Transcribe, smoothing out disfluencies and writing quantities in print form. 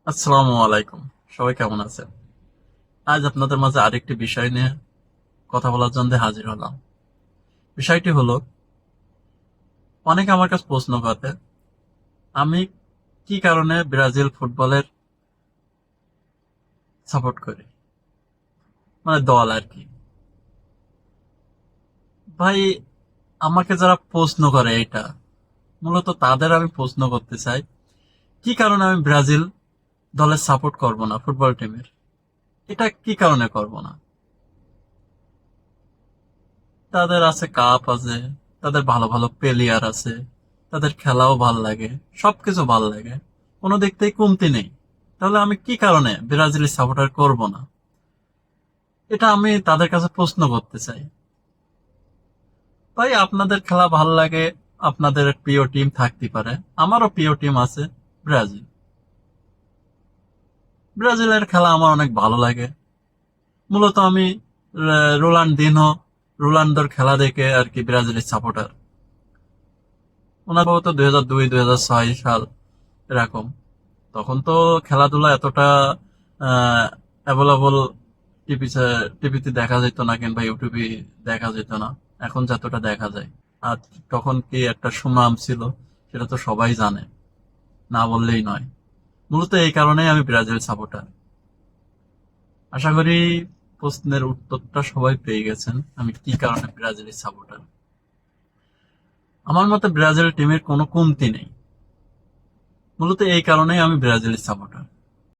আসসালামু আলাইকুম। সবাই কেমন আছেন? আজ আপনাদের মাঝে আরেকটি বিষয় নিয়ে কথা বলার জন্য হাজির হলাম। বিষয়টি হলো, অনেকে আমার কাছে প্রশ্ন করে আমি কি কারণে ব্রাজিল ফুটবলের সাপোর্ট করি, মানে দল আর কি। ভাই, আমাকে যারা প্রশ্ন করে এটা, মূলত তাদের আমি প্রশ্ন করতে চাই, কি কারণে আমি ব্রাজিল দলের সাপোর্ট করব না, ফুটবল টিমের। এটা কি কারণে করব না? তাদের আছে কাপ আছে, তাদের ভালো ভালো প্লেয়ার আছে, তাদের খেলাও ভাল লাগে, সবকিছু ভাল লাগে, কোনো দিক থেকে কমতি নেই। তাহলে আমি কি কারণে ব্রাজিলের সাপোর্টার করব না? এটা আমি তাদের কাছে প্রশ্ন করতে চাই। ভাই, আপনাদের খেলা ভাল লাগে, আপনাদের প্রিয় টিম থাকতে পারে, আমারও প্রিয় টিম আছে ব্রাজিল। ব্রাজিলের খেলা আমার অনেক ভালো লাগে। মূলত আমি রোনাল্ডিনহো, রোনাল্ডোর খেলা দেখে আর কি ব্রাজিলের সাপোর্টার। ওনার তো 2002 2006 সাল এরকম। তখন তো খেলাধুলা এতটা অ্যাভেলেবল টিভিতে দেখা যেত না, কিংবা ইউটিউবে দেখা যেত না এখন যতটা দেখা যায়। আর তখন কি একটা সুনাম ছিল, সেটা তো সবাই জানে, না বললেই নয়। মূলত এই কারণেই আমি ব্রাজিল সাপোর্টার। আশা করি প্রশ্নের উত্তরটা সবাই পেয়ে গেছেন, আমি কি কারণে ব্রাজিলের সাপোর্টার। আমার মতে ব্রাজিল টিমের কোনো কমতি নেই, মূলত এই কারণেই আমি ব্রাজিলের সাপোর্টার।